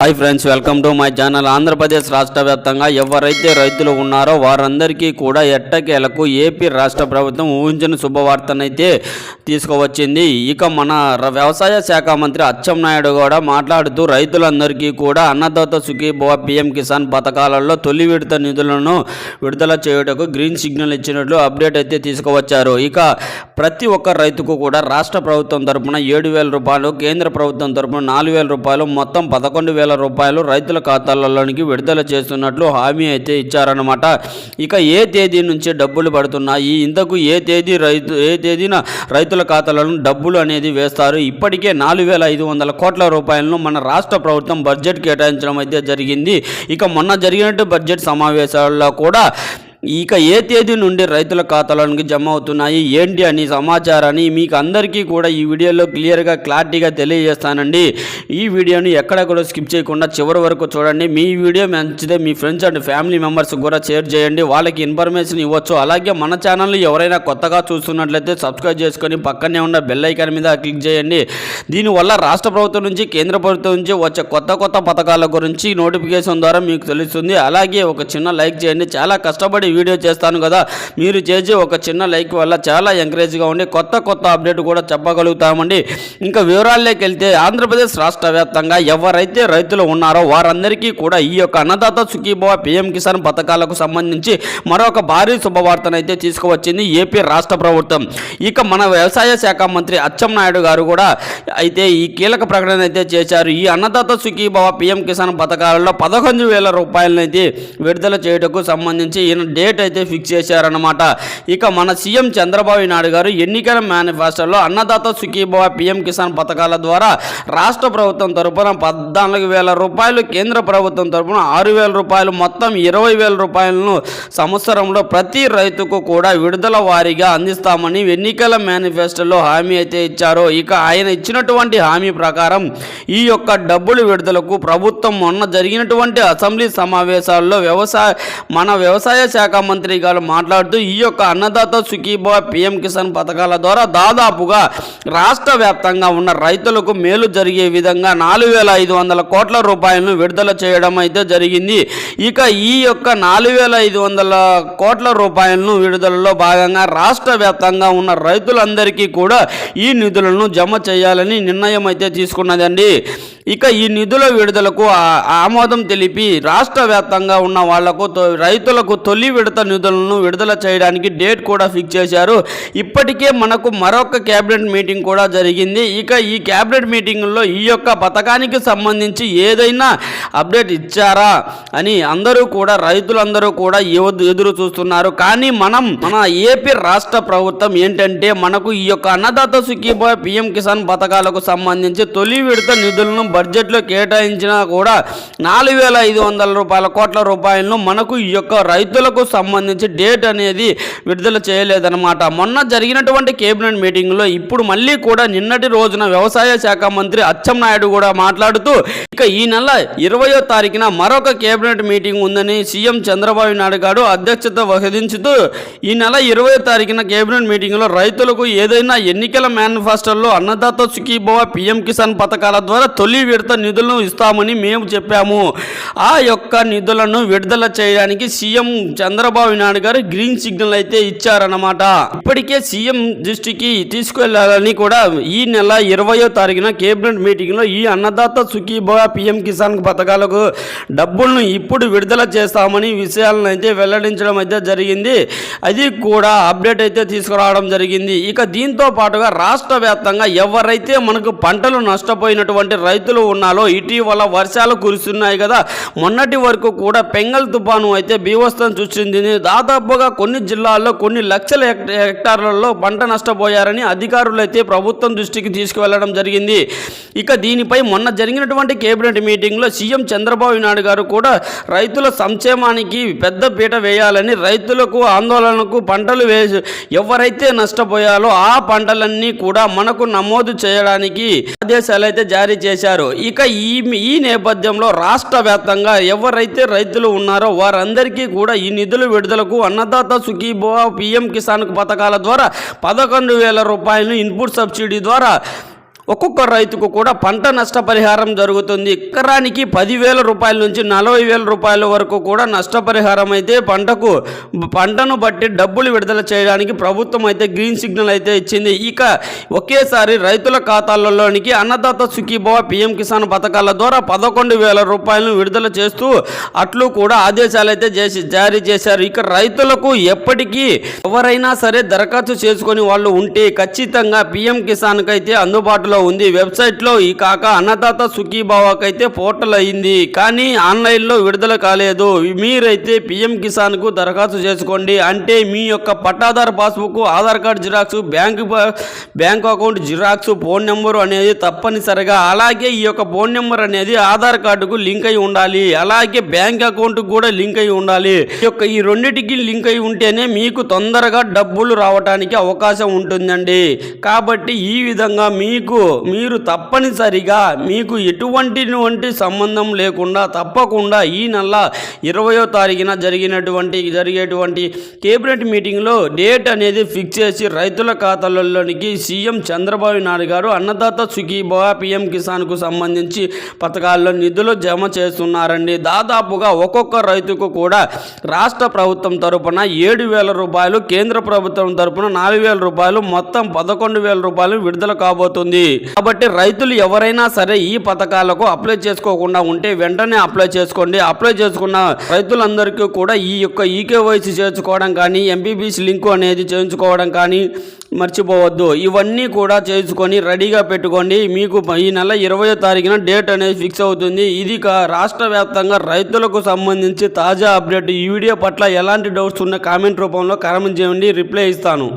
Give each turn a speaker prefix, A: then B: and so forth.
A: Hi friends, welcome to my channel. Andhra Pradesh రాష్ట్ర వ్యాప్తంగా ఎవరైతే రైతులు ఉన్నారో వారందరికీ కూడా ఎట్టకేలకు ఏపీ రాష్ట్ర ప్రభుత్వం ఊహించిన శుభవార్తనైతే తీసుకువచ్చింది. ఇక మన వ్యవసాయ శాఖ మంత్రి అచ్చెన్నాయుడు కూడా మాట్లాడుతూ రైతులందరికీ కూడా అన్నదాత సుఖీభవ పీఎం కిసాన్ పథకాలలో తొలి విడత నిధులను విడుదల చేయుటకు గ్రీన్ సిగ్నల్ ఇచ్చినట్లు అప్డేట్ అయితే తీసుకువచ్చారు. ఇక ప్రతి ఒక్క రైతుకు కూడా రాష్ట్ర ప్రభుత్వం తరపున 7,000 రూపాయలు, కేంద్ర ప్రభుత్వం తరపున 4,000 రూపాయలు, మొత్తం 11,000 రూపాయలు రైతుల ఖాతాలలోనికి విడుదల చేస్తున్నట్లు హామీ అయితే ఇచ్చారన్నమాట. ఇక ఏ తేదీ నుంచి డబ్బులు పడుతున్నాయి, ఇంతకు ఏ తేదీన రైతుల ఖాతాలను డబ్బులు అనేది వేస్తారు. ఇప్పటికే 4,500 కోట్ల రూపాయలను మన రాష్ట్ర ప్రభుత్వం బడ్జెట్ కేటాయించడం అయితే జరిగింది. ఇక మొన్న జరిగినట్టు బడ్జెట్ సమావేశాల్లో కూడా ఇక ఏ తేదీ నుండి రైతుల ఖాతాలోనికి జమ అవుతున్నాయి ఏంటి అని సమాచారాన్ని మీకు అందరికీ కూడా ఈ వీడియోలో క్లారిటీగా తెలియజేస్తానండి. ఈ వీడియోని ఎక్కడ కూడా స్కిప్ చేయకుండా చివరి వరకు చూడండి. మీ వీడియో మంచిదే మీ ఫ్రెండ్స్ అండ్ ఫ్యామిలీ మెంబర్స్ కూడా షేర్ చేయండి, వాళ్ళకి ఇన్ఫర్మేషన్ ఇవ్వచ్చు. అలాగే మన ఛానల్ని ఎవరైనా కొత్తగా చూస్తున్నట్లయితే సబ్స్క్రైబ్ చేసుకొని పక్కనే ఉన్న బెల్ ఐకాన్ మీద క్లిక్ చేయండి. దీనివల్ల రాష్ట్ర ప్రభుత్వం నుంచి, కేంద్ర ప్రభుత్వం నుంచి వచ్చే కొత్త పథకాల గురించి నోటిఫికేషన్ ద్వారా మీకు తెలుస్తుంది. అలాగే ఒక చిన్న లైక్ చేయండి. చాలా కష్టపడి వీడియో చేస్తాను కదా, మీరు చేసే ఒక చిన్న లైక్ వల్ల చాలా ఎంకరేజ్గా ఉండి కొత్త అప్డేట్ కూడా చెప్పగలుగుతామండి. ఇంకా వివరాల్లోకి వెళ్తే ఆంధ్రప్రదేశ్ రాష్ట్ర వ్యాప్తంగా ఎవరైతే రైతులు ఉన్నారో వారందరికీ కూడా ఈ యొక్క అన్నదాత సుఖీభవ పీఎం కిసాన్ పథకాలకు సంబంధించి మరొక భారీ శుభవార్తనైతే తీసుకువచ్చింది ఏపీ రాష్ట్ర ప్రభుత్వం. ఇక మన వ్యవసాయ శాఖ మంత్రి అచ్చెన్నాయుడు గారు కూడా అయితే ఈ కీలక ప్రకటన అయితే చేశారు. ఈ అన్నదాత సుఖీభవ పీఎం కిసాన్ పథకాలలో 11,000 రూపాయలనైతే విడుదల చేయుటకు సంబంధించి ఈయన డేట్ అయితే ఫిక్స్ చేశారన్నమాట. ఇక మన సీఎం చంద్రబాబు నాయుడు గారు ఎన్నికల మేనిఫెస్టోలో అన్నదాత సుఖీభవ పీఎం కిసాన్ పథకాల ద్వారా రాష్ట్ర ప్రభుత్వం తరపున 14,000 రూపాయలు, కేంద్ర ప్రభుత్వం తరపున 6,000 రూపాయలు, మొత్తం 20,000 రూపాయలను సంవత్సరంలో ప్రతి రైతుకు కూడా విడుదల వారీగా అందిస్తామని ఎన్నికల మేనిఫెస్టోలో హామీ అయితే ఇచ్చారు. ఇక ఆయన ఇచ్చినటువంటి హామీ ప్రకారం ఈ యొక్క డబ్బులు విడుదలకు ప్రభుత్వం మొన్న జరిగినటువంటి అసెంబ్లీ సమావేశాల్లో మన వ్యవసాయ శాఖ మంత్రి గారు మాట్లాడుతూ ఈ యొక్క అన్నదాత సుఖీభవ పీఎం కిసాన్ పథకాల ద్వారా దాదాపుగా రాష్ట్ర వ్యాప్తంగా ఉన్న రైతులకు మేలు జరిగే విధంగా 4,500 కోట్ల రూపాయలను విడుదల చేయడం అయితే జరిగింది. ఇక ఈ యొక్క 4,500 కోట్ల రూపాయలను విడుదలలో భాగంగా రాష్ట్ర వ్యాప్తంగా ఉన్న రైతులందరికీ కూడా ఈ నిధులను జమ చేయాలని నిర్ణయం అయితే తీసుకున్నదండి. ఇక ఈ నిధుల విడుదలకు ఆమోదం తెలిపి రాష్ట్ర వ్యాప్తంగా ఉన్న వాళ్లకు రైతులకు తొలి విడత నిధులను విడుదల చేయడానికి డేట్ కూడా ఫిక్స్ చేశారు. ఇప్పటికే మనకు మరొక క్యాబినెట్ మీటింగ్ కూడా జరిగింది. ఇక ఈ క్యాబినెట్ మీటింగ్లో ఈ యొక్క పథకానికి సంబంధించి ఏదైనా అప్డేట్ ఇచ్చారా అని రైతులందరూ కూడా ఎదురు చూస్తున్నారు. కానీ మన ఏపీ రాష్ట్ర ప్రభుత్వం ఏంటంటే మనకు ఈ యొక్క అన్నదాత సుఖీభవ పీఎం కిసాన్ పథకాలకు సంబంధించి తొలి విడత నిధులను బడ్జెట్లో కేటాయించినా కూడా 4,500 కోట్ల రూపాయలను మనకు ఈ యొక్క రైతులకు సంబంధించి డేట్ అనేది విడుదల చేయలేదన్నమాట. మొన్న జరిగినటువంటి కేబినెట్ మీటింగ్లో ఇప్పుడు మళ్ళీ కూడా నిన్నటి రోజున వ్యవసాయ శాఖ మంత్రి అచ్చెన్నాయుడు కూడా మాట్లాడుతూ ఇక ఈ నెల 20వ తారీఖున మరొక కేబినెట్ మీటింగ్ ఉందని సీఎం చంద్రబాబు నాయుడు గారు అధ్యక్షత వహించుతూ ఈ నెల 20వ తారీఖున కేబినెట్ మీటింగ్లో రైతులకు ఏదైనా ఎన్నికల మేనిఫెస్టోలో అన్నదాత సుఖీభవ పీఎం కిసాన్ పథకాల ద్వారా తొలి విడత నిధులను ఇస్తామని మేము చెప్పాము. ఆ యొక్క నిధులను విడుదల చేయడానికి సీఎం చంద్రబాబు నాయుడు గారు గ్రీన్ సిగ్నల్ అయితే ఇచ్చారన్నమాట. ఇప్పటికే సీఎం దృష్టికి తీసుకెళ్లాలని కూడా ఈ నెల 20వ తారీఖున కేబినెట్ మీటింగ్లో ఈ అన్నదాత సుఖీభవ పీఎం కిసాన్ పథకాలకు డబ్బులను ఇప్పుడు విడుదల చేస్తామని విషయాలను అయితే వెల్లడించడం అయితే జరిగింది. అది కూడా అప్డేట్ అయితే తీసుకురావడం జరిగింది. ఇక దీంతో పాటుగా రాష్ట్ర వ్యాప్తంగా ఎవరైతే మనకు పంటలు నష్టపోయినటువంటి రైతులు ఉన్నారో ఇటీవల వర్షాలు కురుస్తున్నాయి కదా, మొన్నటి వరకు కూడా పెంగల్ తుఫాను అయితే బీభత్సం సృష్టించింది. దాదాపుగా కొన్ని జిల్లాల్లో కొన్ని లక్షల హెక్టార్లలో పంట నష్టపోయారని అధికారులు అయితే ప్రభుత్వం దృష్టికి తీసుకువెళ్లడం జరిగింది. ఇక దీనిపై మొన్న జరిగినటువంటి కేబినెట్ మీటింగ్లో సీఎం చంద్రబాబు నాయుడు గారు కూడా రైతుల సంక్షేమానికి పెద్ద పీట వేయాలని, రైతులకు ఆందోళనకు పంటలు ఎవరైతే నష్టపోయారో ఆ పంటలన్నీ కూడా మనకు నమోదు చేయడానికి ఆదేశాలు అయితే జారీ చేశారు. ఇక ఈ నేపథ్యంలో రాష్ట్ర వ్యాప్తంగా ఎవరైతే రైతులు ఉన్నారో వారందరికీ కూడా ఈ నిధుల విడుదలకు అన్నదాత సుఖీభవ పీఎం కిసాన్ పథకాల ద్వారా 11,000 రూపాయలను ఇన్పుట్ సబ్సిడీ ద్వారా ఒక్కొక్క రైతుకు కూడా పంట నష్టపరిహారం జరుగుతుంది. ఎకరానికి 10,000 రూపాయల నుంచి 40,000 రూపాయల వరకు కూడా నష్టపరిహారం అయితే పంటను బట్టి డబ్బులు విడుదల చేయడానికి ప్రభుత్వం అయితే గ్రీన్ సిగ్నల్ అయితే ఇచ్చింది. ఇక ఒకేసారి రైతుల ఖాతాలలోనికి అన్నదాత సుఖీభవ పిఎం కిసాన్ పథకాల ద్వారా 11,000 రూపాయలను విడుదల చేస్తూ అట్లు కూడా ఆదేశాలు అయితే జారీ చేశారు. ఇక రైతులకు ఎప్పటికీ ఎవరైనా సరే దరఖాస్తు చేసుకొని వాళ్ళు ఉంటే ఖచ్చితంగా పిఎం కిసాన్ అయితే అందుబాటులో ఉంది. వెబ్సైట్లో ఈ కాక అన్నదాత సుఖీభావకు అయితే పోర్టల్ అయింది, కానీ ఆన్లైన్లో విడుదల కాలేదు. మీరైతే పిఎం కిసాన్ కు దరఖాస్తు చేసుకోండి. అంటే మీ యొక్క పట్టాదారు passbook, Aadhaar card xerox, bank account xerox, phone number అనేది తప్పనిసరిగా, అలాగే ఈ యొక్క ఫోన్ నెంబర్ అనేది ఆధార్ కార్డుకు లింక్ అయి ఉండాలి, అలాగే బ్యాంక్ అకౌంట్ కూడా లింక్ అయి ఉండాలి. ఈ రెండింటికి లింక్ అయి ఉంటేనే మీకు తొందరగా డబ్బులు రావడానికి అవకాశం ఉంటుందండి. కాబట్టి ఈ విధంగా మీరు తప్పనిసరిగా మీకు ఎటువంటి సంబంధం లేకుండా తప్పకుండా ఈ నెల 20వ తారీఖున జరిగేటువంటి కేబినెట్ మీటింగ్లో డేట్ అనేది ఫిక్స్ చేసి రైతుల ఖాతాలలోనికి సీఎం చంద్రబాబు నాయుడు గారు అన్నదాత సుఖీభవ పిఎం కిసాన్కు సంబంధించి పథకాల్లో నిధులు జమ చేస్తున్నారండి. దాదాపుగా ఒక్కొక్క రైతుకు కూడా రాష్ట్ర ప్రభుత్వం తరపున 7,000 రూపాయలు, కేంద్ర ప్రభుత్వం తరపున 4,000 రూపాయలు, మొత్తం 11,000 రూపాయలు విడుదల కాబోతుంది. కాబట్టి రైతులు ఎవరైనా సరే ఈ పథకాలకు అప్లై చేసుకోకుండా ఉంటే వెంటనే అప్లై చేసుకోండి. అప్లై చేసుకున్న రైతులందరికీ కూడా ఈ యొక్క ఈకేవైసీ చేర్చుకోవడం కానీ, ఎంపీబీసీ లింకు అనేది చేయించుకోవడం కానీ మర్చిపోవద్దు. ఇవన్నీ కూడా చేసుకొని రెడీగా పెట్టుకోండి. మీకు ఈ నెల 20వ తారీఖున డేట్ అనేది ఫిక్స్ అవుతుంది. ఇది రాష్ట్ర వ్యాప్తంగా రైతులకు సంబంధించి తాజా అప్డేట్. ఈ వీడియో పట్ల ఎలాంటి డౌట్స్ ఉన్నా కామెంట్ రూపంలో కామెంట్ చేయండి, రిప్లై ఇస్తాను.